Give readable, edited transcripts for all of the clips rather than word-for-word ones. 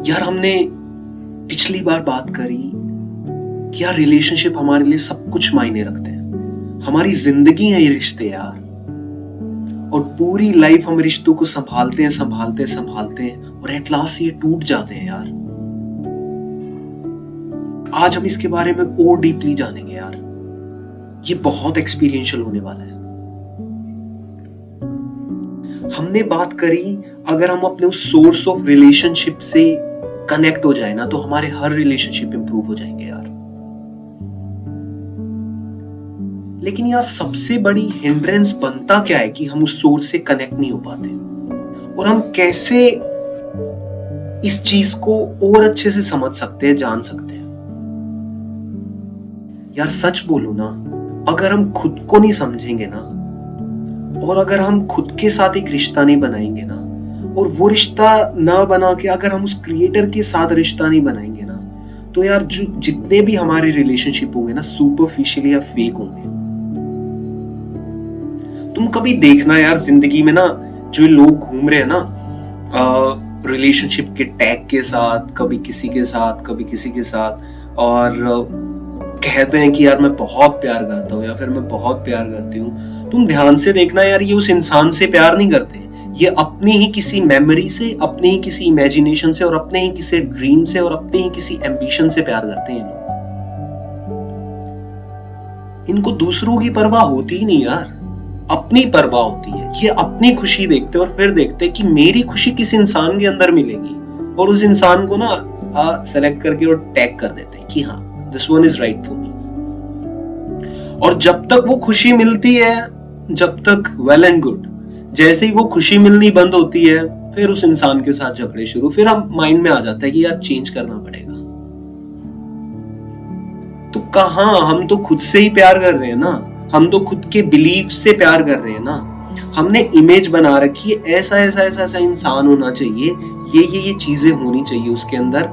यार हमने पिछली बार बात करी कि यार रिलेशनशिप हमारे लिए सब कुछ मायने रखते हैं, हमारी जिंदगी है ये रिश्ते यार। और पूरी लाइफ हम रिश्तों को संभालते हैं और एट लास्ट ये टूट जाते हैं यार। आज हम इसके बारे में और डीपली जानेंगे यार। ये बहुत एक्सपीरियंशियल होने वाला है। हमने बात करी अगर हम अपने उस सोर्स ऑफ रिलेशनशिप से कनेक्ट हो जाए ना तो हमारे हर रिलेशनशिप इंप्रूव हो जाएंगे यार। लेकिन यार सबसे बड़ी हिंड्रेंस बनता क्या है कि हम उस सोर्स से कनेक्ट नहीं हो पाते, और हम कैसे इस चीज को और अच्छे से समझ सकते हैं, जान सकते हैं। यार सच बोलूं ना, अगर हम खुद को नहीं समझेंगे ना, और अगर हम खुद के साथ एक रिश्ता नहीं बनाएंगे ना, और वो रिश्ता ना बना के अगर हम उस क्रिएटर के साथ रिश्ता नहीं बनाएंगे ना, तो यार जो जितने भी हमारे रिलेशनशिप होंगे ना, सुपरफिशियल या फेक होंगे। तुम कभी देखना यार जिंदगी में ना, जो लोग घूम रहे हैं ना रिलेशनशिप के टैग के साथ, कभी किसी के साथ कभी किसी के साथ, और कहते हैं कि यार मैं बहुत प्यार करता हूँ या फिर मैं बहुत प्यार करती हूँ। तुम ध्यान से देखना यार, ये उस इंसान से प्यार नहीं करते, ये अपनी ही किसी मेमोरी से, अपनी ही किसी इमेजिनेशन से, और अपने ही किसी ड्रीम से, और अपने ही किसी एम्बिशन से प्यार करते हैं लोग। इनको दूसरों की परवाह होती ही नहीं यार, अपनी परवाह होती है। ये अपनी खुशी देखते और फिर देखते कि मेरी खुशी किस इंसान के अंदर मिलेगी, और उस इंसान को ना सेलेक्ट करके और टैग कर देते हैं कि हाँ this one is right for me. और जब तक वो खुशी मिलती है, जब तक वेल एंड गुड। जैसे ही वो खुशी मिलनी बंद होती है, फिर उस इंसान के साथ झगड़े शुरू। फिर हम माइंड में आ जाता है कि यार चेंज करना पड़ेगा। तो कहां, हम तो खुद से ही प्यार कर रहे हैं ना, हम तो खुद के बिलीफ से प्यार कर रहे हैं ना। हमने इमेज बना रखी है, ऐसा ऐसा ऐसा ऐसा इंसान होना चाहिए, ये चीजें होनी चाहिए उसके अंदर,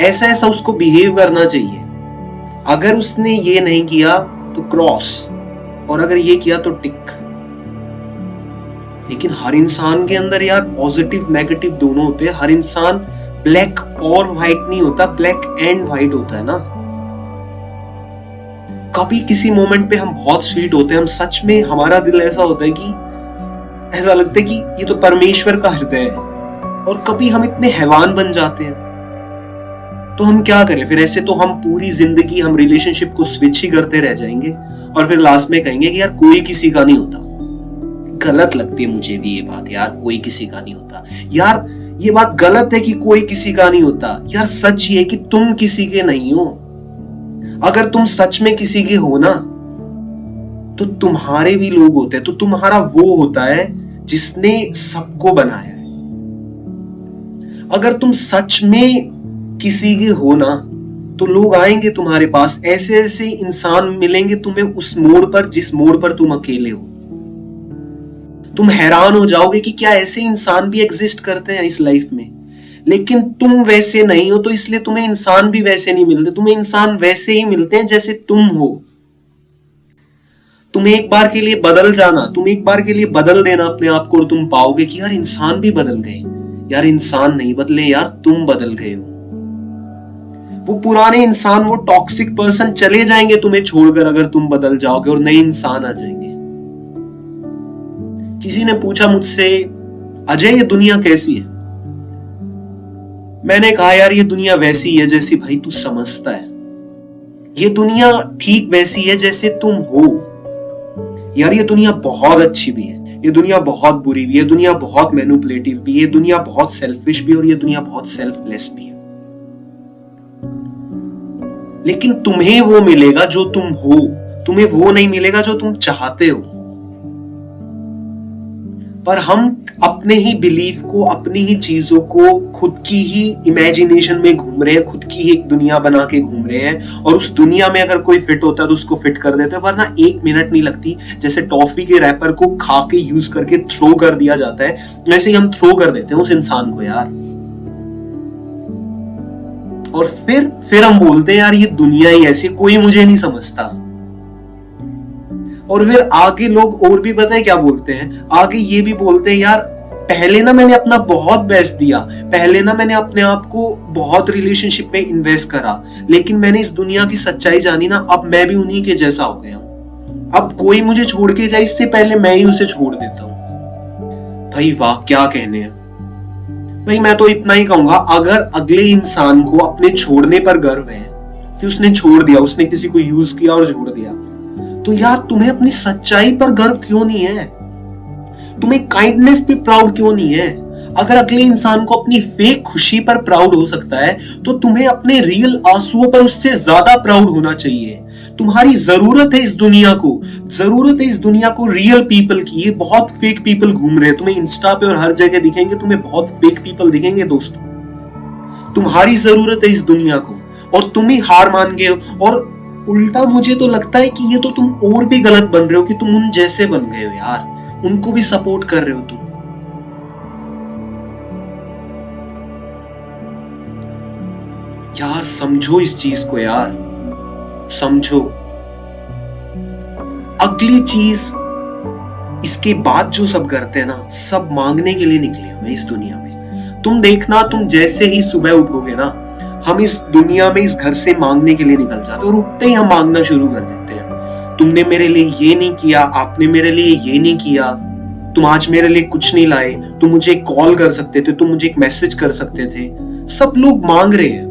ऐसा ऐसा उसको बिहेव करना चाहिए। अगर उसने ये नहीं किया तो क्रॉस, और अगर ये किया तो टिक। लेकिन हर इंसान के अंदर यार पॉजिटिव नेगेटिव दोनों होते हैं। हर इंसान ब्लैक और व्हाइट नहीं होता, ब्लैक एंड व्हाइट होता है ना। कभी किसी मोमेंट पे हम बहुत स्वीट होते हैं, हम सच में, हमारा दिल ऐसा होता है कि ऐसा लगता है कि ये तो परमेश्वर का हृदय है। और कभी हम इतने हैवान बन जाते हैं। तो हम क्या करें फिर? ऐसे तो हम पूरी जिंदगी हम रिलेशनशिप को स्विच ही करते रह जाएंगे, और फिर लास्ट में कहेंगे कि यार कोई किसी का नहीं होता। गलत लगती है मुझे भी ये बात यार, कोई किसी का नहीं होता। यार ये बात गलत है कि कोई किसी का नहीं होता। यार सच ये है कि तुम किसी के नहीं हो। अगर तुम सच में किसी के हो ना, तो तुम्हारे भी लोग होते हैं। तो तुम्हारा वो होता है जिसने सबको बनाया है। अगर तुम सच में किसी के हो ना, तो लोग आएंगे तुम्हारे पास, ऐसे ऐसे इंसान मिलेंगे तुम्हें उस मोड़ पर जिस मोड़ पर तुम अकेले हो। तुम हैरान हो जाओगे कि क्या ऐसे इंसान भी एग्जिस्ट करते हैं इस लाइफ में। लेकिन तुम वैसे नहीं हो, तो इसलिए तुम्हें इंसान भी वैसे नहीं मिलते। तुम्हें इंसान वैसे ही मिलते हैं जैसे तुम हो। तुम एक बार के लिए बदल जाना, तुम एक बार के लिए बदल देना अपने आप को, और तुम पाओगे कि यार इंसान भी बदल गए। यार इंसान नहीं बदले यार, तुम बदल गए हो। वो पुराने इंसान, वो टॉक्सिक पर्सन चले जाएंगे तुम्हें छोड़कर अगर तुम बदल जाओगे, और नए इंसान आ जाएंगे। किसी ने पूछा मुझसे, अजय ये दुनिया कैसी है? मैंने कहा यार ये दुनिया वैसी है जैसी भाई तू समझता है। ये दुनिया ठीक वैसी है जैसे तुम हो। यार ये दुनिया बहुत अच्छी भी है, ये दुनिया बहुत बुरी भी है, दुनिया बहुत मैनिपुलेटिव भी है, दुनिया बहुत सेल्फिश भी है, और ये दुनिया बहुत सेल्फलेस भी है। लेकिन तुम्हें वो मिलेगा जो तुम हो, तुम्हें वो नहीं मिलेगा जो तुम चाहते हो। पर हम अपने ही बिलीफ को, अपनी ही चीजों को, खुद की ही इमेजिनेशन में घूम रहे हैं, खुद की ही एक दुनिया बना के घूम रहे हैं, और उस दुनिया में अगर कोई फिट होता है तो उसको फिट कर देते हैं। वरना एक मिनट नहीं लगती, जैसे टॉफी के रैपर को खा के यूज करके थ्रो कर दिया जाता है, वैसे ही हम थ्रो कर देते हैं उस इंसान को यार। और फिर हम बोलते हैं यार ये दुनिया ही ऐसी, कोई मुझे नहीं समझता। और फिर आगे लोग और भी पता है क्या बोलते हैं, आगे ये भी बोलते हैं यार पहले ना मैंने अपना बहुत बेस्ट दिया, पहले ना मैंने अपने आप को बहुत रिलेशनशिप में इन्वेस्ट करा, लेकिन मैंने इस दुनिया की सच्चाई जानी ना, अब मैं भी उन्हीं के जैसा हो गया हूं। अब कोई मुझे छोड़ के जाए इससे पहले मैं ही उसे छोड़ देता हूं। भाई वाह, क्या कहने हैं भाई। मैं तो इतना ही कहूंगा, अगर अगले इंसान को अपने छोड़ने पर गर्व है कि उसने छोड़ दिया, उसने किसी को यूज किया और छोड़ दिया, तो यार तुम्हें अपनी सच्चाई पर गर्व क्यों नहीं है? तुम्हें काइंडनेस पे प्राउड क्यों नहीं है? अगर अगले इंसान को अपनी फेक खुशी पर प्राउड हो सकता है, तो तुम्हें अपने रियल आंसुओं पर उससे ज्यादा प्राउड होना चाहिए। तुम्हारी जरूरत है इस दुनिया को, जरूरत है इस दुनिया को रियल पीपल की। ये बहुत फेक पीपल घूम रहे हैं, तुम्हें इंस्टा पे और हर जगह दिखेंगे, तुम्हें बहुत फेक पीपल दिखेंगे दोस्तों। तुम्हारी जरूरत है इस दुनिया को, और तुम ही हार मान गए हो। और उल्टा मुझे तो लगता है कि ये तो तुम और भी गलत बन रहे हो कि तुम उन जैसे बन गए हो यार, उनको भी सपोर्ट कर रहे हो तुम। यार समझो इस चीज को यार, समझो। अगली चीज, इसके बाद जो सब करते हैं ना, सब मांगने के लिए निकले हुए इस दुनिया में। तुम देखना, तुम जैसे ही सुबह उठोगे ना, हम इस दुनिया में इस घर से मांगने के लिए निकल जाते हैं, और उठते ही हम मांगना शुरू कर देते हैं। तुमने मेरे लिए ये नहीं किया, आपने मेरे लिए ये नहीं किया, तुम आज मेरे लिए कुछ नहीं लाए, तुम मुझे कॉल कर सकते थे, तुम मुझे एक मैसेज कर सकते थे। सब लोग मांग रहे हैं।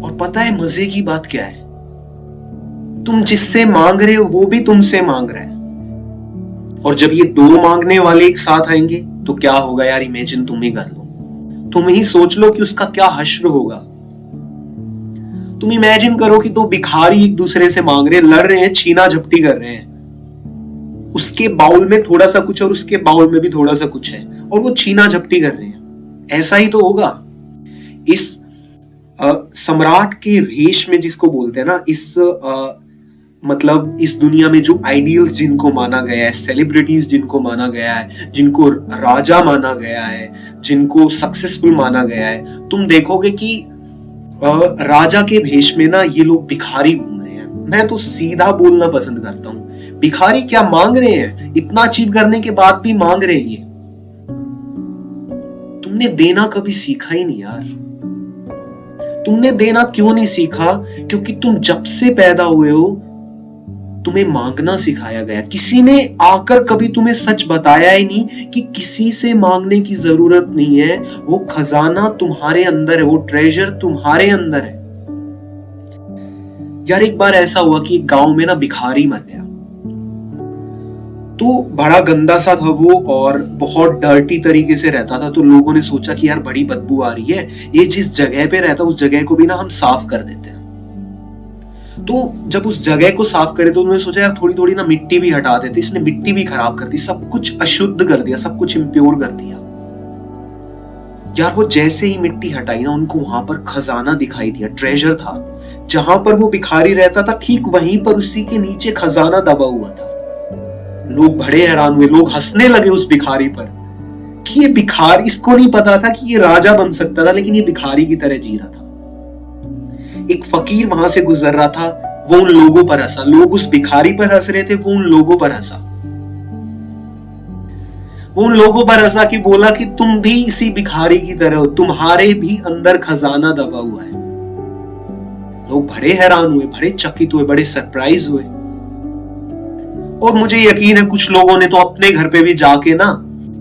और पता है मजे की बात क्या है? तुम जिससे मांग रहे हो वो भी तुमसे मांग रहा है। और जब ये दो मांगने वाले एक साथ आएंगे तो क्या होगा यार, इमेजिन तुम ही कर लो, तुम ही सोच लो कि उसका क्या हश्र होगा। तुम इमेजिन करो कि दो भिखारी एक दूसरे से मांग रहे हैं, लड़ रहे हैं, छीना झपटी कर रहे हैं। उसके बाउल में थोड़ा सा कुछ और उसके बाउल में भी थोड़ा सा कुछ है, और वो छीना झपटी कर रहे हैं। ऐसा ही तो होगा इस सम्राट के वेश में, जिसको बोलते हैं ना, इस मतलब इस दुनिया में जो आइडियल्स जिनको माना गया है, सेलिब्रिटीज जिनको माना गया है, जिनको राजा माना गया है, जिनको सक्सेसफुल माना गया है, तुम देखोगे कि राजा के भेष में ना ये लोग भिखारी घूम रहे हैं। मैं तो सीधा बोलना पसंद करता हूं, भिखारी क्या मांग रहे हैं? इतना अचीव करने के बाद भी मांग रहे हैं। तुमने देना कभी सीखा ही नहीं यार। तुमने देना क्यों नहीं सीखा? क्योंकि तुम जब से पैदा हुए हो तुम्हें मांगना सिखाया गया। किसी ने आकर कभी तुम्हें सच बताया ही नहीं कि किसी से मांगने की जरूरत नहीं है। वो खजाना तुम्हारे अंदर है, वो ट्रेजर तुम्हारे अंदर है। यार एक बार ऐसा हुआ कि एक गांव में ना भिखारी मर गया। तो बड़ा गंदा सा था वो, और बहुत डर्टी तरीके से रहता था। तो लोगों ने सोचा कि यार बड़ी बदबू आ रही है, ये जिस जगह पे रहता उस जगह को भी ना हम साफ कर देते हैं। तो जब उस जगह को साफ करे तो उन्होंने सोचा यार थोड़ी थोड़ी ना मिट्टी भी हटा देते। इसने मिट्टी भी खराब कर दी, सब कुछ अशुद्ध कर दिया, सब कुछ इम्प्योर कर दिया। यार वो जैसे ही मिट्टी हटाई ना, उनको वहां पर खजाना दिखाई दिया, ट्रेजर था। जहां पर वो भिखारी रहता था ठीक वहीं पर उसी के नीचे खजाना दबा हुआ था। लोग बड़े हैरान हुए, लोग हंसने लगे उस भिखारी पर कि ये भिखारी, इसको नहीं पता था कि ये राजा बन सकता था, लेकिन ये भिखारी की तरह जी रहा था। एक फकीर वहां से गुजर रहा था, वो उन लोगों पर हंसा। लोग उस भिखारी पर हंस रहे थे, वो उन लोगों पर हंसा। वो उन लोगों पर हंसा कि बोला कि तुम भी इसी भिखारी की तरह हो, तुम्हारे भी अंदर खजाना दबा हुआ है। लोग बड़े हैरान हुए, बड़े चकित हुए, बड़े सरप्राइज हुए। और मुझे यकीन है कुछ लोगों ने तो अपने घर पे भी जाके ना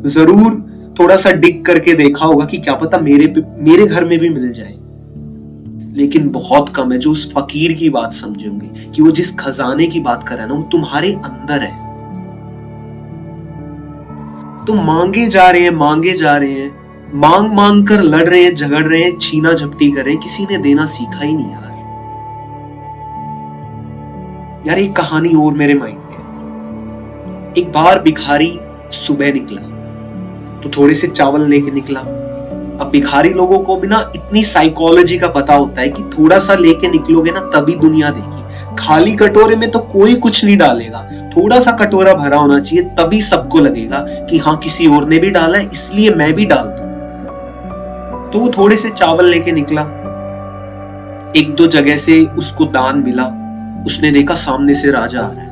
जरूर थोड़ा सा डिग करके देखा होगा कि क्या पता मेरे घर में भी मिल जाए। लेकिन बहुत कम है जो उस फकीर की बात समझेंगे कि वो जिस खजाने की बात कर रहा है ना, वो तुम्हारे अंदर है। तुम मांगे जा रहे हैं, मांगे जा रहे हैं, मांग मांग कर लड़ रहे हैं, झगड़ रहे हैं, छीना झपटी कर रहे हैं। किसी ने देना सीखा ही नहीं यार। यार एक कहानी और मेरे माइंड में है। एक बार भिखारी सुबह निकला तो थोड़े से चावल लेके निकला। अब भिखारी लोगों को भी ना इतनी साइकोलॉजी का पता होता है कि थोड़ा सा लेके निकलोगे ना तभी दुनिया देगी। खाली कटोरे में तो कोई कुछ नहीं डालेगा, थोड़ा सा कटोरा भरा होना चाहिए, तभी सबको लगेगा कि हाँ किसी और ने भी डाला है इसलिए मैं भी डाल दूं। तो वो थोड़े से चावल लेके निकला। एक दो जगह से उसको दान मिला। उसने देखा सामने से राजा आ रहा है।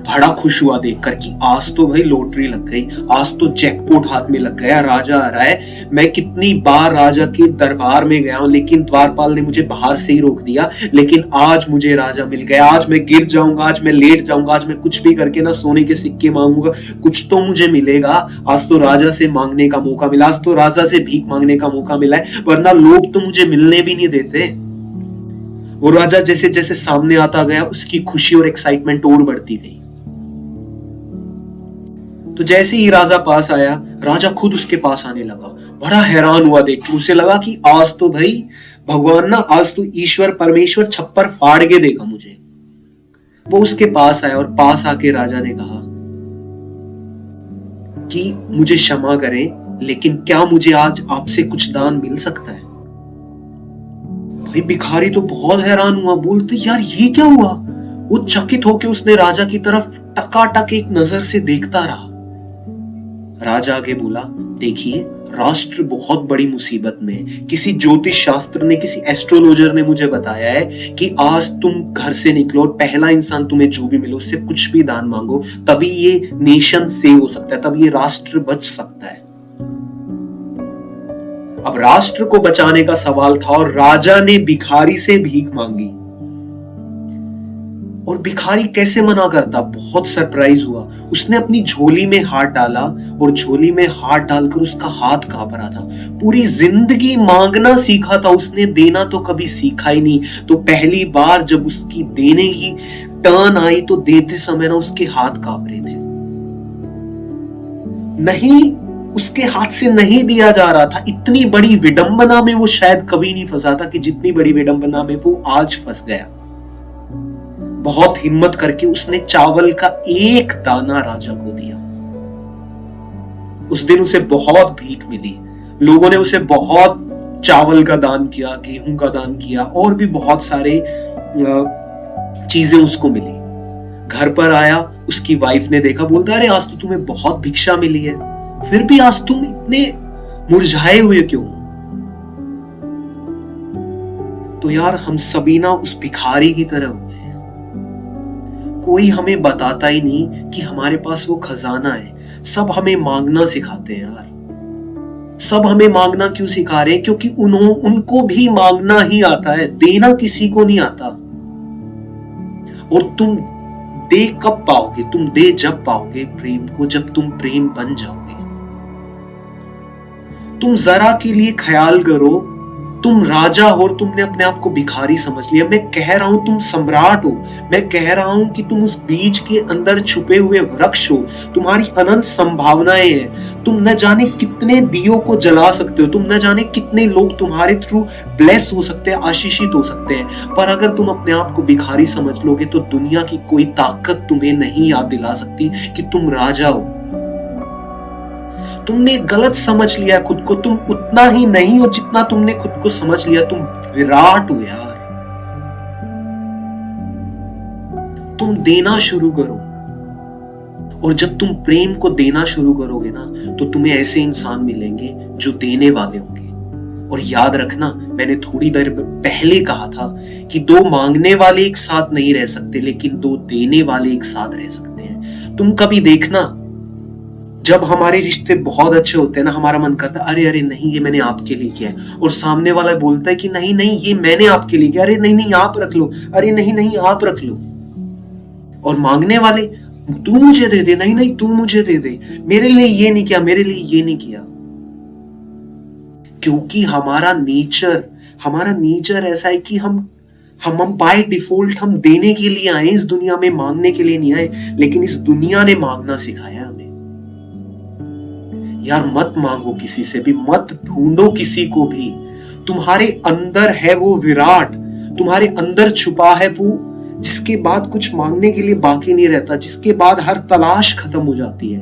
बड़ा खुश हुआ देखकर कि आज तो भाई लॉटरी लग गई, आज तो जैकपॉट हाथ में लग गया, राजा आ रहा है। मैं कितनी बार राजा के दरबार में गया हूं, लेकिन द्वारपाल ने मुझे बाहर से ही रोक दिया, लेकिन आज मुझे राजा मिल गया। आज मैं गिर जाऊंगा, आज मैं लेट जाऊंगा, आज मैं कुछ भी करके ना सोने के सिक्के मांगूंगा, कुछ तो मुझे मिलेगा। आज तो राजा से मांगने का मौका मिला, आज तो राजा से भीख मांगने का मौका मिला है, वरना लोग तो मुझे मिलने भी नहीं देते। वो राजा जैसे जैसे सामने आता गया, उसकी खुशी और एक्साइटमेंट और बढ़ती गई। तो जैसे ही राजा पास आया, राजा खुद उसके पास आने लगा। बड़ा हैरान हुआ देख के, उसे लगा कि आज तो भाई भगवान ना, आज तो ईश्वर परमेश्वर छप्पर फाड़ के देगा मुझे। वो उसके पास आया और पास आके राजा ने कहा कि मुझे क्षमा करें, लेकिन क्या मुझे आज आपसे कुछ दान मिल सकता है? भाई भिखारी तो बहुत हैरान हुआ, बोलते यार ये क्या हुआ। वो चकित होकर उसने राजा की तरफ टकाटक एक नजर से देखता रहा। राजा आगे बोला, देखिए राष्ट्र बहुत बड़ी मुसीबत में। किसी ज्योतिष शास्त्र ने, किसी एस्ट्रोलॉजर ने मुझे बताया है कि आज तुम घर से निकलो और पहला इंसान तुम्हें जो भी मिले उससे कुछ भी दान मांगो, तभी ये नेशन सेव हो सकता है, तभी ये राष्ट्र बच सकता है। अब राष्ट्र को बचाने का सवाल था और राजा ने भिखारी से भीख मांगी। और भिखारी कैसे मना करता? बहुत सरप्राइज हुआ। उसने अपनी झोली में हाथ डाला और झोली में हाथ डालकर उसका हाथ कांप रहा था। पूरी जिंदगी मांगना सीखा था उसने, देना तो कभी सीखा ही नहीं। तो पहली बार जब उसकी देने की टर्न आई तो देते समय ना उसके हाथ कांप रहे थे। नहीं, उसके हाथ से नहीं दिया जा रहा था। इतनी बड़ी विडंबना में वो शायद कभी नहीं फंसा था कि जितनी बड़ी विडंबना में वो आज फंस गया। बहुत हिम्मत करके उसने चावल का एक दाना राजा को दिया। उस दिन उसे बहुत भीख मिली। लोगों ने उसे बहुत चावल का दान किया, गेहूं का दान किया, और भी बहुत सारे चीजें उसको मिली। घर पर आया, उसकी वाइफ ने देखा, बोलता अरे आज तो तुम्हें बहुत भिक्षा मिली है, फिर भी आज तुम इतने मुरझाए हुए क्यों? तो यार हम सभी ना उस भिखारी की तरह हुए हैं। कोई हमें बताता ही नहीं कि हमारे पास वो खजाना है। सब हमें मांगना सिखाते हैं यार। सब हमें मांगना क्यों सिखा रहे हैं? क्योंकि उनको भी मांगना ही आता है, देना किसी को नहीं आता। और तुम दे कब पाओगे? तुम दे जब पाओगे प्रेम को, जब तुम प्रेम बन जाओगे। तुम जरा के लिए ख्याल करो, तुम राजा हो और तुमने अपने आप को भिखारी समझ लिया। मैं कह रहा हूं तुम सम्राट हो। मैं कह रहा हूं कि तुम उस बीज के अंदर छुपे हुए वृक्ष हो। तुम्हारी अनंत संभावनाएं हैं। तुम न जाने कितने दियों को जला सकते हो, तुम न जाने कितने लोग तुम्हारे थ्रू ब्लेस हो सकते हैं, आशीषित हो सकते हैं। पर अगर तुम अपने आप को भिखारी समझ लोगे तो दुनिया की कोई ताकत तुम्हें नहीं याद दिला सकती कि तुम राजा हो। तुमने गलत समझ लिया खुद को। तुम उतना ही नहीं हो जितना तुमने खुद को समझ लिया। तुम विराट हो यार। तुम देना शुरू करो, और जब तुम प्रेम को देना शुरू करोगे ना तो तुम्हें ऐसे इंसान मिलेंगे जो देने वाले होंगे। और याद रखना, मैंने थोड़ी देर पहले कहा था कि दो मांगने वाले एक साथ नहीं रह सकते, लेकिन दो देने वाले एक साथ रह सकते हैं। तुम कभी देखना, जब हमारे रिश्ते बहुत अच्छे होते हैं ना, हमारा मन करता है अरे अरे नहीं ये मैंने आपके लिए किया है, और सामने वाला बोलता है कि नहीं नहीं ये मैंने आपके लिए किया, अरे नहीं नहीं आप रख लो, अरे नहीं नहीं आप रख लो। और मांगने वाले तू मुझे दे दे, नहीं नहीं तू मुझे दे दे, मेरे लिए ये नहीं किया, मेरे लिए ये नहीं किया। क्योंकि हमारा नेचर ऐसा है कि हम बाय डिफॉल्ट हम देने के लिए आए इस दुनिया में, मांगने के लिए नहीं आए। लेकिन इस दुनिया ने मांगना सिखाया हमें। यार मत मांगो किसी से भी, मत ढूंढो किसी को भी। तुम्हारे अंदर है वो विराट, तुम्हारे अंदर छुपा है वो जिसके बाद कुछ मांगने के लिए बाकी नहीं रहता, जिसके बाद हर तलाश खत्म हो जाती है।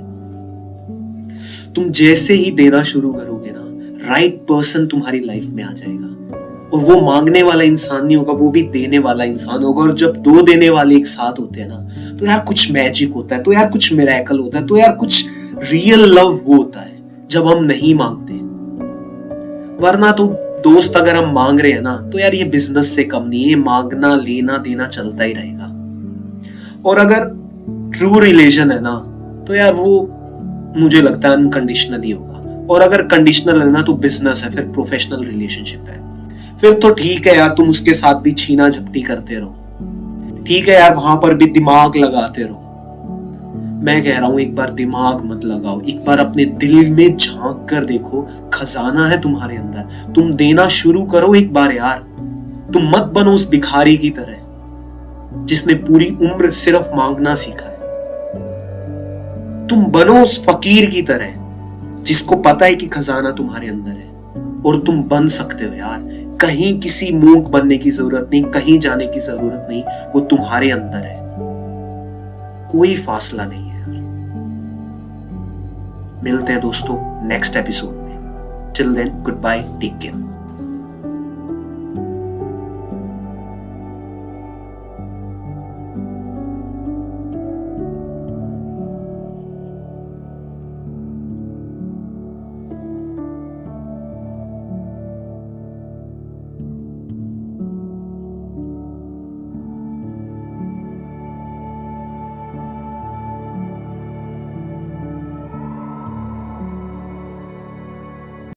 तुम जैसे ही देना शुरू करोगे ना, राइट पर्सन तुम्हारी लाइफ में आ जाएगा। और वो मांगने वाला इंसान नहीं होगा, वो भी देने वाला इंसान होगा। और जब दो देने वाले एक साथ होते हैं ना तो यार कुछ मैजिक होता है, तो यार कुछ मिरेकल होता है, तो यार कुछ रियल लव वो होता है जब हम नहीं मांगते। वरना तो दोस्त अगर हम मांग रहे हैं ना तो यार ये बिजनेस से कम नहीं है, मांगना लेना देना चलता ही रहेगा। और अगर ट्रू रिलेशन है ना, तो यार वो मुझे लगता है अनकंडीशनल ही होगा। और अगर कंडीशनल है ना तो बिजनेस है, फिर प्रोफेशनल रिलेशनशिप है। फिर तो ठीक है यार, तुम उसके साथ भी छीना झपटी करते रहो, ठीक है यार, वहां पर भी दिमाग लगाते रहो। मैं कह रहा हूं एक बार दिमाग मत लगाओ, एक बार अपने दिल में झांक कर देखो, खजाना है तुम्हारे अंदर, तुम देना शुरू करो एक बार यार। तुम मत बनो उस भिखारी की तरह जिसने पूरी उम्र सिर्फ मांगना सीखा है। तुम बनो उस फकीर की तरह जिसको पता है कि खजाना तुम्हारे अंदर है, और तुम बन सकते हो यार। कहीं किसी मूंग बनने की जरूरत नहीं, कहीं जाने की जरूरत नहीं, वो तुम्हारे अंदर है, कोई फासला नहीं है यार। मिलते हैं दोस्तों नेक्स्ट एपिसोड में। Till then good bye, take care.